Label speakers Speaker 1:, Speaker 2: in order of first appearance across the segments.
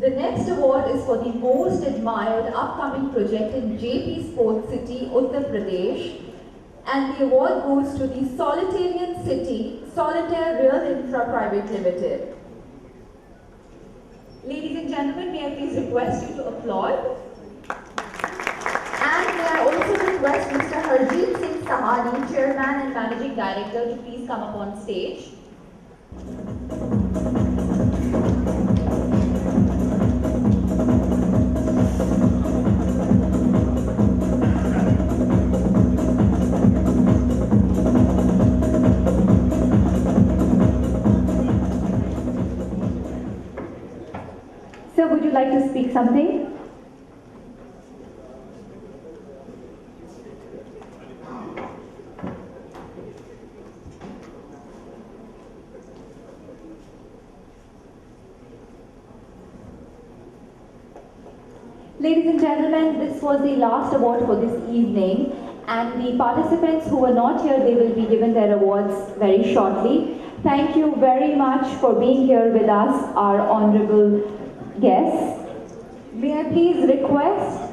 Speaker 1: The next award is for the most admired upcoming project in JP Sports City, Uttar Pradesh. And the award goes to the Solitarian City, Solitaire Real Infra Private Limited. Ladies and gentlemen, may I please request you to applaud? And may I also request Mr. Harjeet Singh Sahani, Chairman and Managing Director, to please come up on stage. Sir, would you like to speak something? Ladies and gentlemen, this was the last award for this evening, and the participants who were not here, they will be given their awards very shortly. Thank you very much for being here with us, our honorable guests. May I please request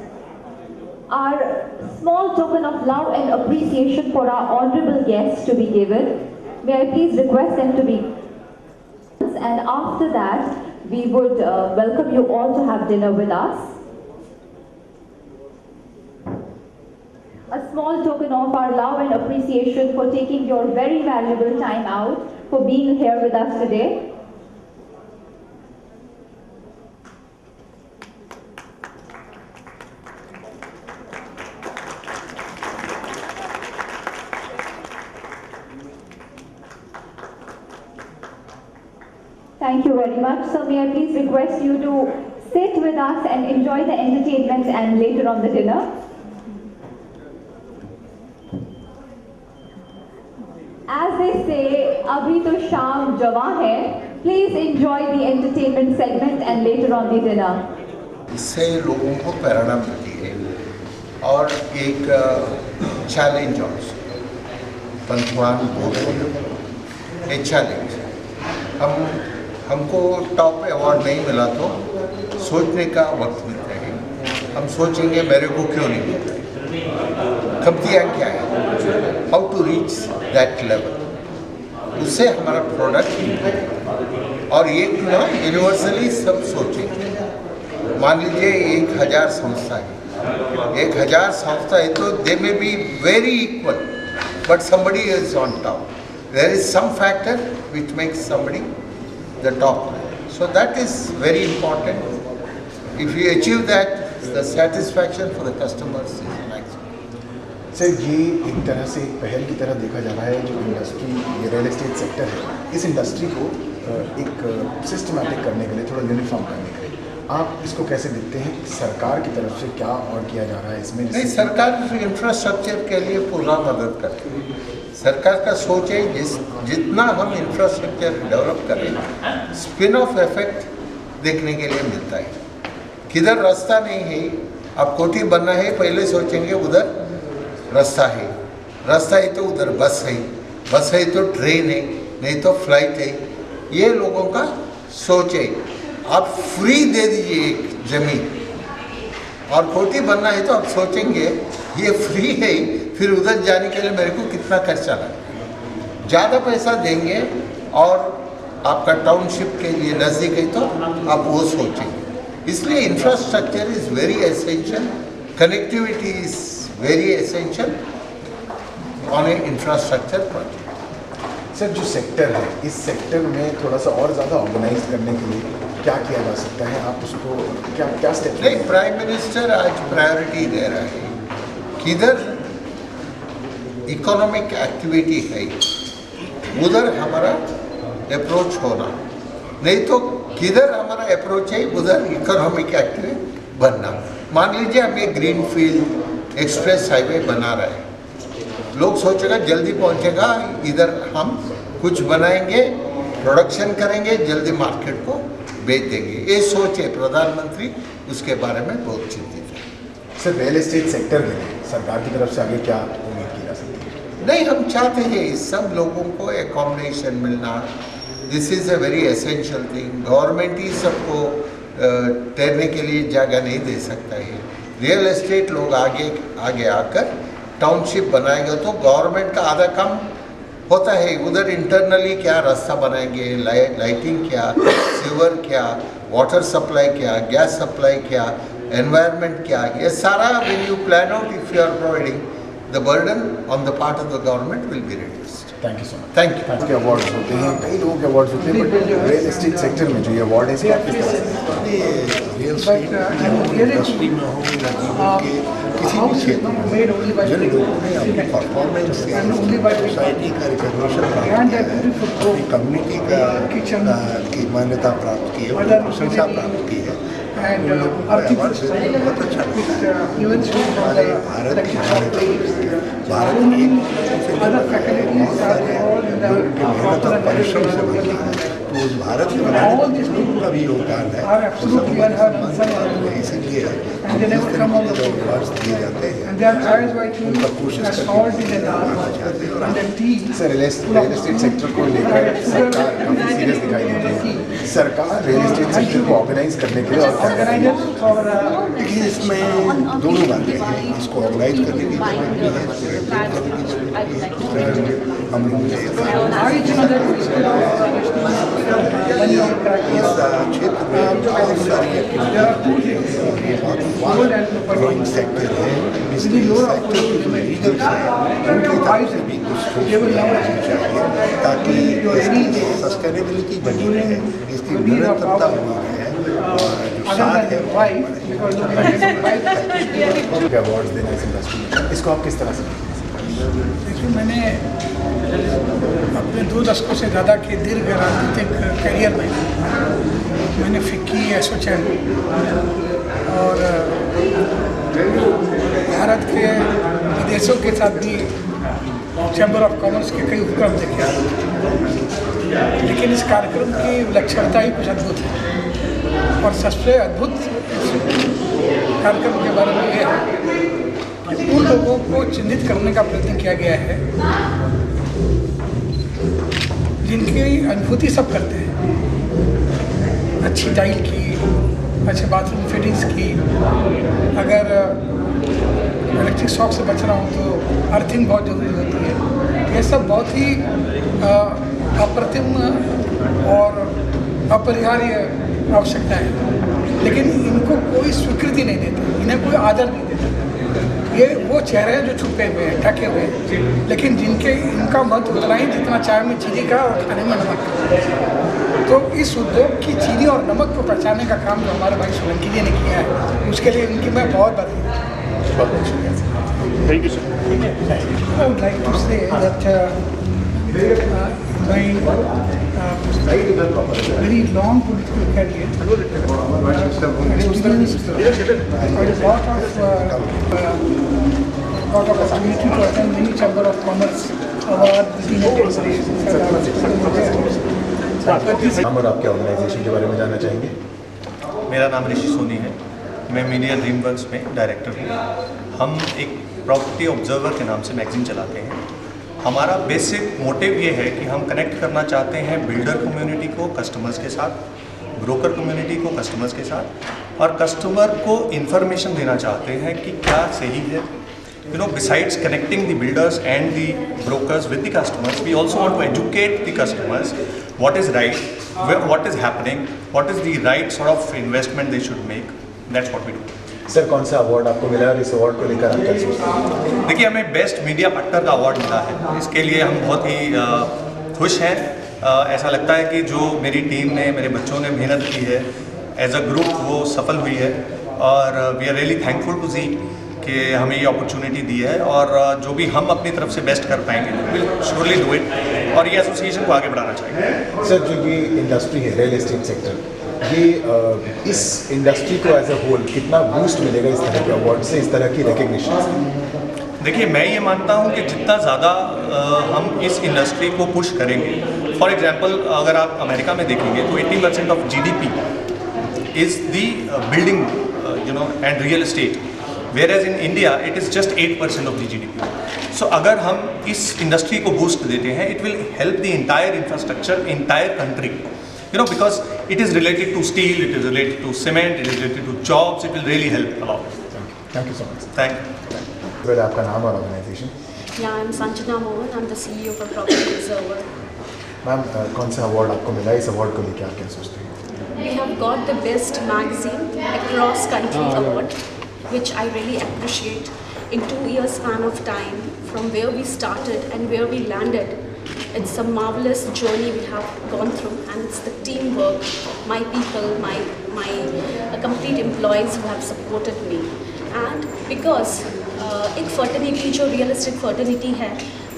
Speaker 1: our small token of love and appreciation for our honorable guests to be given. May I please request them to be, and after that, we would welcome you all to have dinner with us. A small token of our love and appreciation for taking your very valuable time out for being here with us today. Thank you very much. So may I please request you to sit with us and enjoy the entertainment and later on the dinner. As they say, abhi to shaam jawan hai. Please enjoy the entertainment segment and later on the dinner.
Speaker 2: इससे लोगों को प्रेरणा मिलती है और एक challenge also पंथवान बोल a challenge हमको top award नहीं मिला तो सोचने का वक्त मिलता है। हम सोचेंगे मेरे को क्यों नहीं मिलता, कमतियाँ क्या है, how to reach that level, उससे हमारा प्रोडक्ट और एक ना यूनिवर्सली सब सोचेंगे। मान लीजिए 1000 संस्था है, 1000 संस्था है तो they may be very equal but somebody is on top. There is some factor which makes somebody the top. So that is very important. If you achieve that, the satisfaction for the customers is maximum.
Speaker 3: Sir ये एक तरह से एक पहल की तरह देखा जा रहा है जो इंडस्ट्री, ये रियल एस्टेट सेक्टर है, इस इंडस्ट्री को एक सिस्टमैटिक करने के लिए, थोड़ा यूनिफॉर्म करने के लिए आप इसको कैसे देखते हैं? सरकार की तरफ से क्या और किया जा रहा है इसमें?
Speaker 2: नहीं, सरकार इंफ्रास्ट्रक्चर के लिए पूरा मदद करती है। सरकार का सोच है जितना हम इंफ्रास्ट्रक्चर डेवलप करें स्पिन ऑफ इफेक्ट देखने के लिए मिलता है। किधर रास्ता नहीं है, अब कोठी बनना है, पहले सोचेंगे उधर रास्ता है तो उधर बस है तो ट्रेन है, नहीं तो फ्लाइट है। ये लोगों का सोच है। आप फ्री दे दीजिए एक जमीन और कोठी बनना है तो आप सोचेंगे ये फ्री है, फिर उधर जाने के लिए मेरे को कितना खर्चा लगेगा। ज़्यादा पैसा देंगे और आपका टाउनशिप के लिए नज़दीक है तो आप वो सोचेंगे। इसलिए infrastructure is very essential, connectivity is very essential on A infrastructure project.
Speaker 3: Sir जो सेक्टर है, इस सेक्टर में थोड़ा सा और ज़्यादा ऑर्गेनाइज करने के लिए क्या किया जा सकता है? आप उसको क्या स्टेप?
Speaker 2: नहीं, प्राइम मिनिस्टर आज प्रायोरिटी दे रहा है किधर इकोनॉमिक एक्टिविटी है उधर हमारा अप्रोच होना, नहीं तो किधर हमारा अप्रोच है उधर इकोनॉमिक एक्टिविटी बनना। मान लीजिए हम एक ग्रीन फील्ड एक्सप्रेस हाईवे बना रहे हैं, लोग सोचेगा जल्दी पहुंचेगा, इधर हम कुछ बनाएंगे, प्रोडक्शन करेंगे, जल्दी मार्केट को बेच देंगे। ये सोच है प्रधानमंत्री, उसके बारे में बहुत चिंतित है।
Speaker 3: सर रियल एस्टेट सेक्टर में सरकार की तरफ से आगे क्या उम्मीद की जा सकती है?
Speaker 2: नहीं, हम चाहते हैं सब लोगों को एकोमोडेशन मिलना, this is a very essential thing. Government ही सबको तैरने के लिए जगह नहीं दे सकता है। रियल एस्टेट लोग आगे आगे आकर टाउनशिप बनाएगा तो गवर्नमेंट का आधा काम होता है। उधर इंटरनली क्या रास्ता बनाएंगे, लाइटिंग क्या, सीवर क्या, वाटर सप्लाई क्या, गैस सप्लाई क्या, एनवायरनमेंट क्या, ये सारा when you plan out if you are providing the burden on the part of the government will be reduced.
Speaker 3: Thank you so much.
Speaker 2: Thank you.
Speaker 3: के awards होते हैं, कई लोगों के अवार्ड्स होते हैं, बट रियल एस्टेट सेक्टर में जो ये अवार्ड है इसको आप किस तरह से
Speaker 4: रियल एस्टेट इंडस्ट्री में हो या जीवन के किसी भी क्षेत्र में जिन लोगों ने अपनी परफॉर्मेंस से सोसाइटी का रिकॉग्निशन प्राप्त किया है, अपनी कम्युनिटी का की मान्यता प्राप्त की है, उनकी प्रशंसा प्राप्त की है, उन लोगों को अवार्ड से बहुत अच्छा लगता है। हमारे भारत की भारत की एक बहुत सारे लोगों की मेहनत और परिश्रम से बनी है, तो उस भारत के बनाने में जिस लोगों का भी योगदान है वो सम्मान है। इसीलिए हम जिस तरीके से जो अवार्ड्स दिए जाते हैं उनका कोशिश करके आना चाहते हैं। और
Speaker 3: सर रियल एस्टेट सेक्टर को लेकर सरकार काफ़ी सीरियस दिखाई देती है। सरकार रियल एस्टेट सेक्टर को ऑर्गेनाइज करने के लिए और क्या कर रही है?
Speaker 4: देखिए इसमें दोनों बातें हैं, इसको ऑर्गेनाइज करने की जरूरत भी है, इसको रेगुलेट करने की जरूरत भी है। जिस तरह हम लोग ने इस क्षेत्र में बहुत सारी एक्टिविटी बहुत फास्ट ग्रोइंग सेक्टर है। इसलिए सेक्टर के जो लीडर्स हैं उनकी तरफ से भी कुछ सोचना चाहिए ताकि इसकी सस्टेनेबिलिटी बनी रहे, इसकी निरंतरता बनी रहे और जो साथ है
Speaker 3: अवार्ड्स देना इस इंडस्ट्री में, इसको आप किस तरह से देखते हैं?
Speaker 5: देखिए मैंने अपने 2 दशकों से ज़्यादा के दीर्घ राजनीतिक करियर में मैंने फिक्की, एसोचैम और भारत के विदेशों के साथ भी चैम्बर ऑफ कॉमर्स के कई उपक्रम देखे हैं, लेकिन इस कार्यक्रम की विलक्षणता ही कुछ अद्भुत है। और सबसे अद्भुत कार्यक्रम के बारे में यह है कि उन लोगों को चिन्हित करने का प्रयत्न किया गया है जिनकी अनुभूति सब करते हैं। अच्छी टाइल की, अच्छे बाथरूम फिटिंग्स की, अगर इलेक्ट्रिक शॉक से बचना हो तो अर्थिंग बहुत ज़रूरी होती है। ये सब बहुत ही अप्रतिम और अपरिहार्य आवश्यकता है, लेकिन इनको कोई स्वीकृति नहीं देती, इन्हें कोई आदर नहीं देता। ये वो चेहरे हैं जो छुपे हुए हैं, ढके हुए हैं, लेकिन जिनके इनका मत उतना ही जितना चाय में चीनी का और खाने में नमक का। तो इस उद्योग की चीनी और नमक को पहचानने का काम जो हमारे भाई सोलंकी जी ने किया है, उसके लिए इनकी मैं बहुत बधाई।
Speaker 6: Thank you, sir.
Speaker 5: I would like to say that my very long political career, I experienced quite a lot of opportunity to attend many Chamber of Commerce awards,
Speaker 3: नाम और आपके ऑर्गेनाइजेशन के बारे में जानना चाहेंगे?
Speaker 7: मेरा नाम ऋषि सोनी है, मैं मीडिया ड्रीम वर्क्स में डायरेक्टर हूँ। हम एक प्रॉपर्टी ऑब्जर्वर के नाम से मैगजीन चलाते हैं। हमारा बेसिक मोटिव ये है कि हम कनेक्ट करना चाहते हैं बिल्डर कम्युनिटी को कस्टमर्स के साथ, ब्रोकर कम्युनिटी को कस्टमर्स के साथ, और कस्टमर को इन्फॉर्मेशन देना चाहते हैं कि क्या सही है। Besides connecting the builders and the brokers with the customers, we also want to educate the customers what is right, what is happening, what is the right sort of investment they should make. That's what we do.
Speaker 3: Sir कौन सा award आपको मिला है और इस award को लेकर आप क्या सोचते हैं?
Speaker 7: देखिए, हमें बेस्ट मीडिया पार्टनर का अवार्ड मिला है। इसके लिए हम बहुत ही खुश हैं। ऐसा लगता है कि जो मेरी टीम ने, मेरे बच्चों ने मेहनत की है एज अ ग्रुप, वो सफल हुई है और we are really thankful to see कि हमें ये अपॉर्चुनिटी दी है और जो भी हम अपनी तरफ से बेस्ट कर पाएंगे विल श्योरली डू इट और ये एसोसिएशन को आगे बढ़ाना चाहिए।
Speaker 3: सर जो ये इंडस्ट्री है रियल एस्टेट सेक्टर, ये इस इंडस्ट्री को एज अ होल कितना बूस्ट मिलेगा इस तरह के अवार्ड से, इस तरह की रिकग्निशन से?
Speaker 7: देखिए, मैं ये मानता हूँ कि जितना ज़्यादा हम इस इंडस्ट्री को पुश करेंगे, फॉर एग्जांपल अगर आप अमेरिका में देखेंगे तो 80% of GDP is the building and real estate, whereas in India it is just 8% of the GDP. So अगर हम इस इंडस्ट्री को बूस्ट देते हैं, it will help the entire infrastructure, entire country because it is related to steel, it is related to cement, it is related to jobs, it will really help a lot.
Speaker 3: Thank you so much.
Speaker 7: Thank you.
Speaker 3: फिर आपका नाम और organisation.
Speaker 6: Yeah, I'm Sanjana Mohan. I'm the CEO for Property Observer.
Speaker 3: Ma'am कौन सा award आपको मिला, इस award को लेकर आप क्या सोचते हैं?
Speaker 6: We have got the Best Magazine Across Country Award, which I really appreciate. In 2 years span of time, from where we started and where we landed, it's a marvelous journey we have gone through, and it's the teamwork, my people, my complete employees who have supported me. And because एक fraternity जो realistic fraternity है,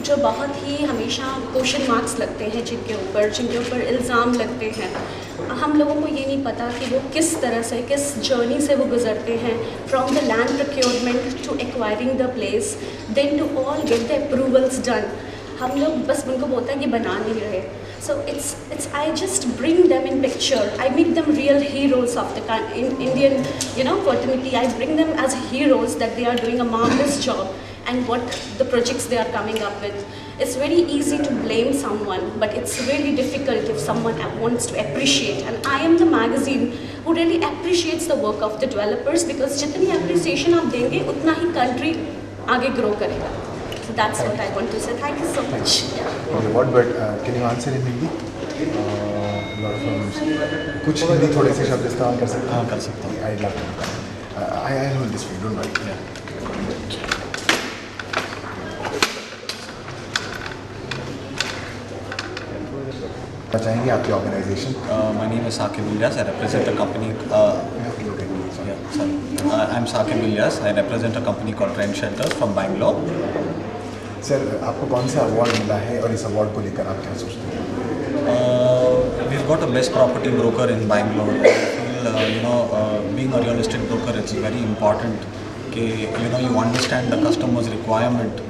Speaker 6: जो बहुत ही हमेशा question marks लगते हैं जिनके ऊपर इल्ज़ाम लगते हैं, हम लोगों को ये नहीं पता कि वो किस तरह से, किस जर्नी से वो गुजरते हैं, from the land procurement to acquiring the place, then to all get the approvals done. हम लोग बस उनको बोलते हैं कि बना नहीं रहे। So it's I just bring them in picture. I make them real heroes of the Indian, fraternity. I bring them as heroes that they are doing a marvelous job, and what the projects they are coming up with. It's very easy to blame someone, but it's really difficult if someone wants to appreciate. And I am the magazine who really appreciates the work of the developers, because जितनी appreciation आप देंगे उतना ही country आगे grow करेगा. So that's what I want to say. Thank you so much.
Speaker 3: What, but can you answer in Hindi? कुछ हिंदी थोड़े से शब्द इस्तेमाल कर सकते हैं?
Speaker 7: हाँ, कर सकता हूँ।
Speaker 3: I'd love to. I know this way. Don't worry. चाहेंगे आपकी organisation?
Speaker 7: My name is Sakib Ilyas. I represent a company. I'm Sakib Ilyas. I represent a company called Trend Shelters from Bangalore.
Speaker 3: Sir आपको कौन सा award मिला है और इस award को लेकर आप क्या सोचते हैं?
Speaker 7: We've got a best property broker in Bangalore. I feel, being a real estate broker, it's very important that you understand the customer's requirement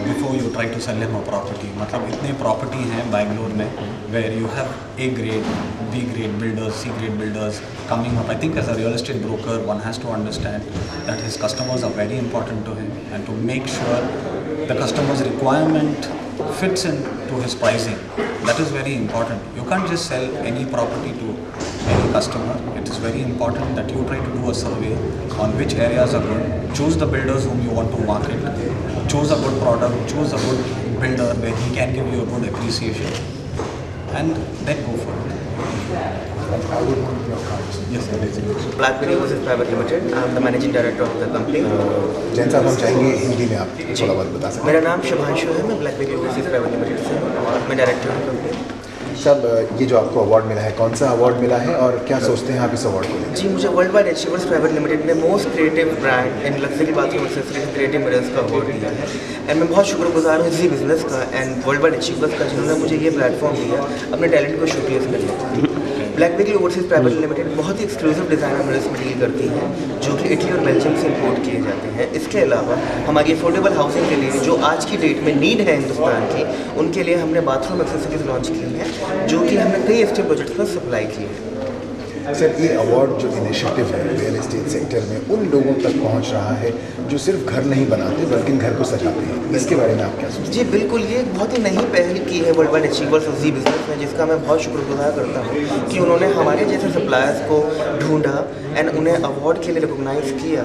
Speaker 7: before you try to sell him a property. मतलब इतने property हैं Bangalore में where you have A grade, B grade builders, C grade builders coming up. I think as a real estate broker, one has to understand that his customers are very important to him, and to make sure the customer's requirement fits into his pricing. That is very important. You can't just sell any property to any customer. It is very important that you try to do a survey on which areas are good, choose the builders whom you want to market, choose a good product, choose a good builder where he can give you a good appreciation, and then go for it.
Speaker 3: I would want your cards.
Speaker 7: Yes, sir.
Speaker 8: BlackBerry Overseas Private Limited. I am the managing director of the company.
Speaker 3: Jain साहब हम चाहेंगे हिंदी में आप थोड़ा बहुत बता सकते
Speaker 8: मेरा नाम शुभांशु है, मैं BlackBerry Overseas Private Limited से हूँ और मैं डायरेक्टर हूँ कंपनी।
Speaker 3: सब ये जो आपको अवार्ड मिला है, कौन सा अवार्ड मिला है और क्या सोचते हैं आप इस अवार्ड को लेकर?
Speaker 8: जी, मुझे world wide achievers private limited ने most creative brand in luxury bathroom accessories creative mirrors का अवार्ड दिया है, एंड मैं बहुत शुक्रगुजार हूँ इसी बिजनेस का एंड वर्ल्ड वाइड अचीवर्स का, जिन्होंने मुझे ये प्लेटफॉर्म दिया अपने टैलेंट को शोकेस करने का। ब्लैकबेरी ओवरसीज प्राइवेट लिमिटेड बहुत ही एक्सक्लूसिव डिज़ाइनर मिरर्स में डील करती है, जो कि इटली और बेल्जियम से इंपोर्ट किए जाते हैं। इसके अलावा हमारी अफोर्डेबल हाउसिंग के लिए जो आज की डेट में नीड है हिंदुस्तान की, उनके लिए हमने बाथरूम एक्सेसरीज लॉन्च की है, जो कि हमने कई एस्टेट प्रोजेक्ट्स में सप्लाई की है।
Speaker 3: सर ये अवार्ड जो इनिशिएटिव है रियल एस्टेट सेक्टर में उन लोगों तक पहुंच रहा है जो सिर्फ घर नहीं बनाते बल्कि घर को सजाते हैं, इसके बारे में आप क्या सोचते हैं?
Speaker 8: जी बिल्कुल, ये बहुत ही नई पहल की है world wide achievers of Zee business में, जिसका मैं बहुत शुक्रगुजार करता हूँ कि उन्होंने हमारे जैसे सप्लायर्स को ढूंढा एंड उन्हें अवार्ड के लिए रिकॉग्नाइज किया,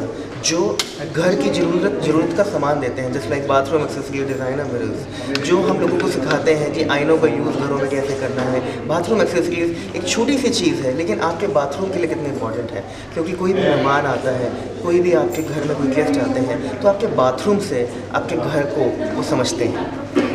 Speaker 8: जो घर की ज़रूरत का सामान देते हैं, जैसे like bathroom accessory designer mirrors, जो हम लोगों को सिखाते हैं कि आइनों का यूज़ घरों में कैसे करना है। बाथरूम एक्सेसरीज एक छोटी सी चीज़ है, लेकिन आपके बाथरूम के लिए कितनी इंपॉर्टेंट है, क्योंकि कोई भी मेहमान आता है, कोई भी आपके घर में कोई गेस्ट आते हैं, तो आपके बाथरूम से आपके घर को वो समझते हैं।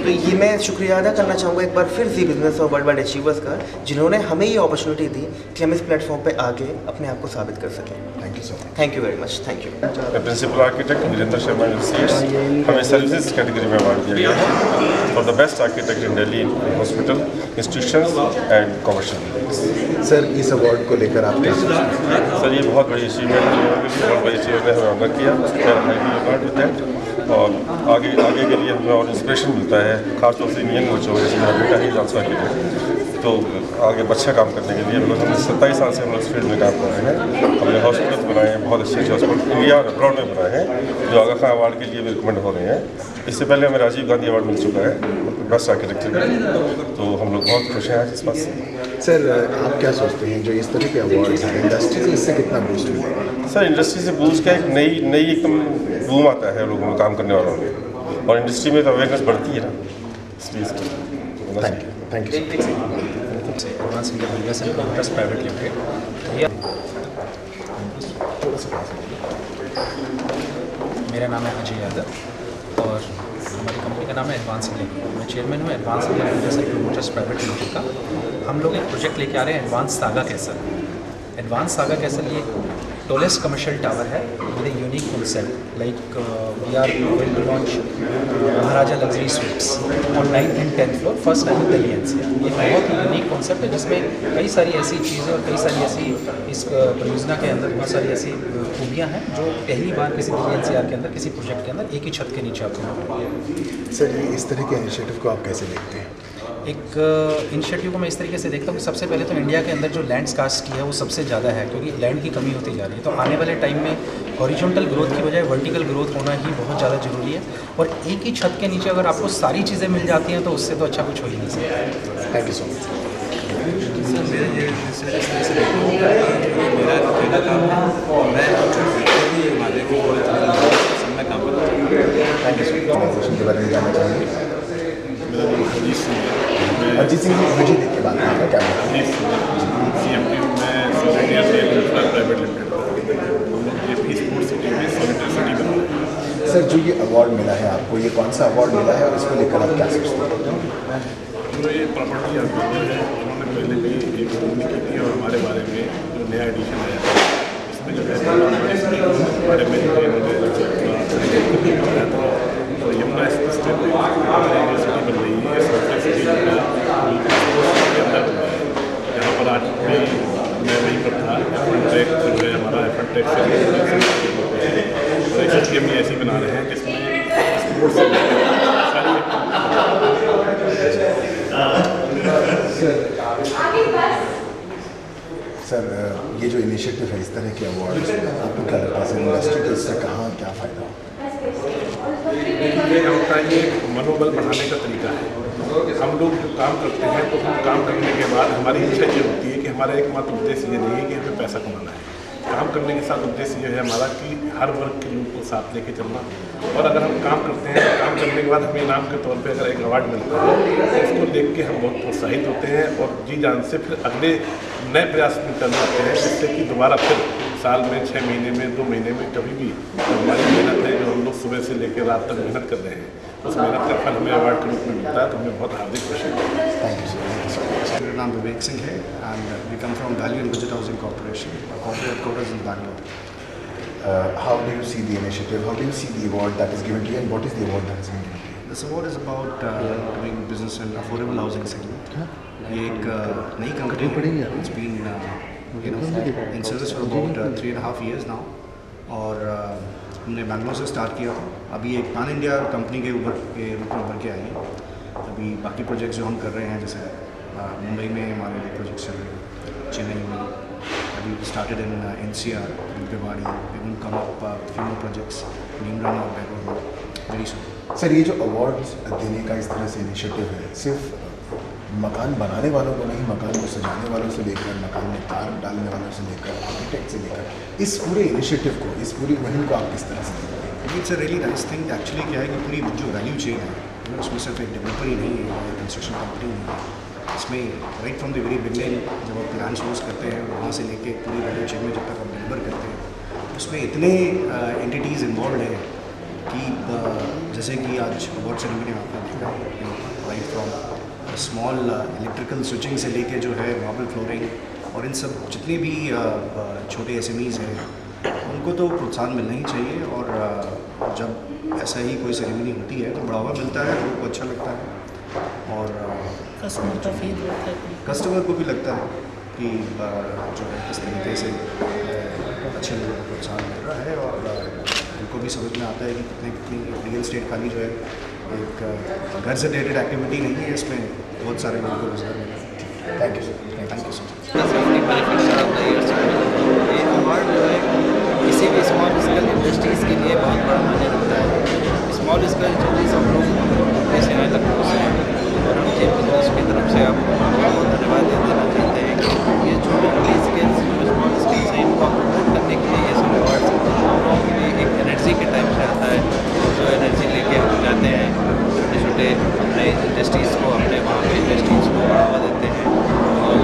Speaker 8: तो ये मैं शुक्रिया अदा करना चाहूँगा एक बार फिर जी बिजनेस और वर्ल्ड वाइड अचीवर्स का, जिन्होंने हमें ये अपॉर्चुनिटी दी कि हम इस प्लेटफॉर्म पे आके अपने आप को साबित कर सकें।
Speaker 3: Thank you so much.
Speaker 8: Thank you very much. Thank you.
Speaker 9: Principal architect Virendra Sharma associates, हमें सर्विसेज कैटेगरी में अवार्ड दिया गया है for the best architect in Delhi hospital institutions and commercial.
Speaker 3: Sir इस अवार्ड को लेकर आप क्या सोचते हैं?
Speaker 9: सर ये बहुत बड़ी अचीवमेंट है, बहुत बड़ी अचीवमेंट ने हमें ऑनर किया और आगे के लिए हमें और इंस्पिरेशन मिलता है, खासतौर से यंग बच्चों को, जैसे मेरा बेटा ही आल्सो आर्किटेक्ट। तो आगे अच्छा काम करने के लिए बिकॉज हम 27 साल से हम इस फील्ड में काम कर रहे हैं। हमने हॉस्पिटल्स बनाए हैं, बहुत अच्छे हॉस्पिटल इंडिया और अब्रॉड में बनाए हैं जो आगा खां अवार्ड के लिए भी रिकमेंड हो रहे हैं। इससे पहले हमें राजीव गांधी अवार्ड मिल चुका है बेस्ट आर्किटेक्चर का, तो हम लोग बहुत खुश हैं आज इस बात से।
Speaker 3: सर आप क्या सोचते हैं जो इस तरह के अवार्ड्स हैं इंडस्ट्री को इससे कितना बूस्ट मिलेगा?
Speaker 9: सर इंडस्ट्री से बूस्ट का एक नई एकदम बूम आता है लोगों में, काम करने वालों में, और इंडस्ट्री में तो अवेयरनेस बढ़ती है ना, इसलिए
Speaker 3: thank you.
Speaker 10: Advance India business and promoters private limited. मेरा नाम है अजय यादव और हमारी कंपनी का नाम है एडवांस इंडिया। मैं चेयरमैन हूँ advance India business and promoters private limited का। हम लोग एक प्रोजेक्ट लेके आ रहे हैं advance saga castle. Advance saga castle ये टोलेस्ट कमर्शियल टावर है with a unique concept like we are going to launch Maharaja luxury suites on 9th and 10th floor first time Delhi NCR. ये बहुत ही यूनिक कॉन्सेप्ट है जिसमें कई सारी ऐसी चीज़ें और कई सारी ऐसी इस परियोजना के अंदर बहुत सारी ऐसी खूबियाँ हैं जो पहली बार किसी दिल्ली एनसीआर के अंदर किसी प्रोजेक्ट के अंदर एक ही छत के नीचे आपको मिलेंगे।
Speaker 3: सर ये इस तरह के इनिशिएटिव को आप कैसे देखते हैं?
Speaker 10: एक इनिशिएटिव को मैं इस तरीके से देखता हूँ कि सबसे पहले तो इंडिया के अंदर जो लैंड स्कार्सिटी है वो सबसे ज़्यादा है क्योंकि लैंड की कमी होती जा रही है। तो आने वाले टाइम में हॉरिजॉन्टल ग्रोथ की बजाय वर्टिकल ग्रोथ होना ही बहुत ज़्यादा ज़रूरी है और एक ही छत के नीचे अगर आपको सारी चीज़ें मिल जाती हैं तो उससे तो अच्छा कुछ हो ही नहीं सकता।
Speaker 3: Thank you so much.
Speaker 11: Sir मेरा ये मेरा अकेला काम है, मैं हमारे को सब में काम करता हूँ।
Speaker 3: Thank you so much. Question के बारे में जानना चाहेंगे?
Speaker 9: मेरा नाम अजीत सिंह है।
Speaker 3: अजीत सिंह जी मुझे देख के बात करना क्या
Speaker 9: अजीत सिंह CMD में सोलिडियर प्राइवेट लिमिटेड ये पीस स्पोर्ट्स सिटी में सोलिडियर सिटी बना है।
Speaker 3: सर जो ये अवार्ड मिला है आपको, ये कौन सा अवार्ड मिला है और इसको लेकर आप क्या सोचते हैं?
Speaker 9: जो ये प्रॉपर्टी ऑर्गेनाइजर है उन्होंने पहले भी एक मूवी की थी और हमारे बारे में जो नया एडिशन आया था इसमें जो है बारे में बताया था। तो यमुना स्टेट में यूनिवर्सिटी बन रही है, सॉफ्टवेयर सिटी के अंदर यहाँ पर आज भी मैं वहीं पर था। एफर्टेक जो है हमारा एफर्टेक से सिटी हम ऐसी बना रहे हैं जिसमें स्पोर्ट्स सारी
Speaker 3: सर ये जो इनिशिएटिव है इस तरह के अवार्ड आपको क्या लगता है सर इंडस्ट्री को इससे कहाँ क्या फ़ायदा हो?
Speaker 9: ये होता है, ये मनोबल बढ़ाने का तरीका है। हम लोग जो काम करते हैं तो हम काम करने के बाद हमारी इच्छा ये होती है कि हमारा एकमात्र उद्देश्य ये नहीं है कि हमें पैसा कमाना है। काम करने के साथ उद्देश्य ये है हमारा कि हर वर्ग के लोग को साथ लेके चलना। और अगर हम काम करते हैं तो काम करने के बाद हमें इनाम के तौर पे अगर एक अवार्ड मिलता है तो उसको देख के हम बहुत प्रोत्साहित होते हैं और जी जान से फिर अगले नए प्रयास में करने लगते हैं जिससे कि दोबारा फिर साल में 6 महीने में 2 महीने में कभी भी हमारी मेहनत है जो हम लोग सुबह से लेकर रात तक मेहनत कर रहे हैं उस मेहनत का फल हमें अवार्ड के रूप में मिलता है तो हमें बहुत हार्दिक खुशी है।
Speaker 3: Thank you sir.
Speaker 11: मेरा नाम विवेक सिंह है and we come from value and budget housing corporation, corporate headquarters in Bangalore.
Speaker 3: How do you see the initiative? How do you see the award that is given to you and what is the award that is given to you?
Speaker 11: This award is about doing business in affordable housing segment. ये एक नई company है, it's been in service for about 3.5 years now और हमने बैंगलोर से start किया था। अभी एक पैन इंडिया कंपनी के रूप में उभर के आई है। अभी बाकी प्रोजेक्ट्स जो हम कर रहे हैं जैसे मुंबई में हमारे प्रोजेक्ट्स चल रहे हैं, चेन्नई में, अभी started in NCR, Bhiwadi, we will come up few more projects Neemrana और बैंगलोर में वेरी सून।
Speaker 3: सर ये जो अवार्ड्स देने का इस तरह से इनिशिएटिव है सिर्फ मकान बनाने वालों को नहीं, मकान को सजाने वालों से लेकर मकान में तार डालने वालों से लेकर आर्किटेक्ट से लेकर इस पूरे इनिशिएटिव को, इस पूरी मुहिम को आप किस तरह से देखते हैं?
Speaker 11: It's a really nice thing. Actually क्या है कि पूरी जो वैल्यू चेन है उसमें सिर्फ एक डेवलपर ही नहीं है, कंस्ट्रक्शन कंपनी नहीं है। इसमें right from the very beginning जब आप प्लान सोर्स करते हैं वहाँ से लेके पूरी वैल्यू चेन में जब तक आप डिलीवर करते हैं उसमें इतने एंटिटीज़ इन्वॉल्व हैं कि जैसे कि आज अवार्ड सेरेमनी आपने देखा right from small electrical switching से लेके जो है मार्बल फ्लोरिंग और इन सब जितने भी छोटे SMEs हैं उनको तो प्रोत्साहन मिलना ही चाहिए। और जब ऐसा ही कोई सेरेमनी होती है तो बढ़ावा मिलता है, लोगों को अच्छा लगता है और कस्टमर को भी लगता है कि जो है किस तरीके से अच्छे लोगों को प्रोत्साहन मिल रहा है और उनको भी समझ में आता है कि कितनी रियल एस्टेट खाली जो है एक घर से रिलेटेड एक्टिविटी नहीं है, इसमें बहुत सारे लोगों को रोजगार मिल रहा है।
Speaker 3: Thank you sir, thank you sir.
Speaker 10: ये अवार्ड जो है किसी भी स्मॉल स्केल इंडस्ट्रीज़ के लिए बहुत बड़ा मायने रखता है। स्मॉल स्केल इंडस्ट्रीज हम लोग जैसे हैं लखनऊ से और हम जेब बिजनेस की तरफ से आपको बहुत धन्यवाद देना चाहते हैं कि ये छोटे स्केल्स जो स्मॉल स्केल्स हैं इनको प्रमोट करने के लिए ये सब अवार्ड्स एक एनर्जी के टाइप से आता है, जो एनर्जी लेके हम जाते हैं छोटे छोटे अपने इंडस्ट्रीज़ को, अपने वहाँ पे इंडस्ट्रीज़ को बढ़ावा देते हैं और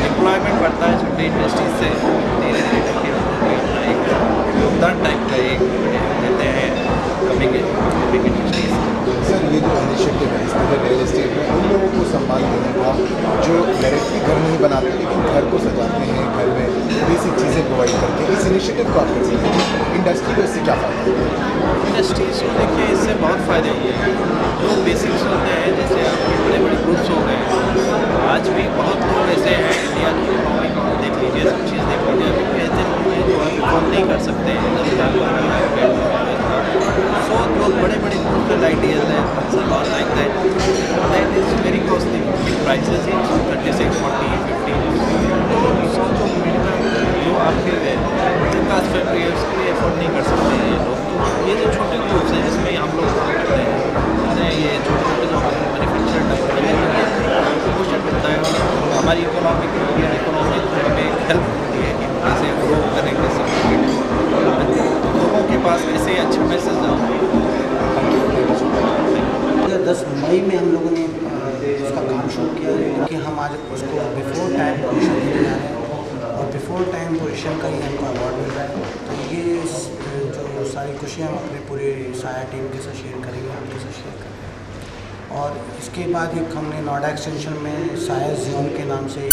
Speaker 10: एम्प्लॉयमेंट बढ़ता है छोटी इंडस्ट्रीज से धीरे धीरे करके अपना एक योगदान टाइप का एक देते हैं कमिंग इंडस्ट्रीज।
Speaker 3: सर ये जो इनिशिएटिव है इसमें रियल एस्टेट में उन लोगों को सम्मान देने का जो डायरेक्टली घर नहीं बनाते लेकिन घर को सजाते हैं, घर में बेसिक चीज़ें प्रोवाइड करके, इस इनिशिएटिव को आप कैसे लेंगे? इंडस्ट्री को इससे क्या फ़ायदा है?
Speaker 10: इंडस्ट्रीज को देखिए इससे बहुत फ़ायदे होते हैं। जो बेसिक्स होते हैं जैसे आपके बड़े बड़े ग्रुप्स हो गए, आज भी बहुत लोग ऐसे हैं इंडिया की इकोनॉमी को देख लीजिए, सब चीज़ देख लीजिए, अभी ऐसे लोग हैं जो अफोर्ड नहीं कर सकते हैं। सो जो बड़े बड़े ग्रुप आइडियाज हैं और like that is very costly prices ही 36, 40, 50। सो जो आपके कास्ट फैक्ट्री है उसके लिए अफोर्ड नहीं कर सकते हैं ये लोग। तो ये जो छोटे ग्रुप्स हैं इसमें हम लोग काम करते हैं, जैसे ये छोटे छोटे जो मैन्युफैक्चर टाइप कंट्रीब्यूशन मिलता है और हमारी इकोनॉमी में हेल्प होती है कि कैसे ग्रो करें, कैसे लोगों के पास कैसे अच्छा मैसेज जाओ।
Speaker 12: 10 मई में हम लोगों ने उसका काम शुरू किया है कि हम आज उसको बिफोर टाइम पोजीशन देने जा रहे हैं और बिफोर टाइम पोजीशन का ही हमको अवार्ड मिल रहा है। तो ये जो सारी खुशियाँ हम अपने पूरे साया टीम के साथ शेयर करेंगे, आपके साथ शेयर करेंगे। और इसके बाद एक हमने नोएडा एक्सटेंशन में साया जियोन के नाम से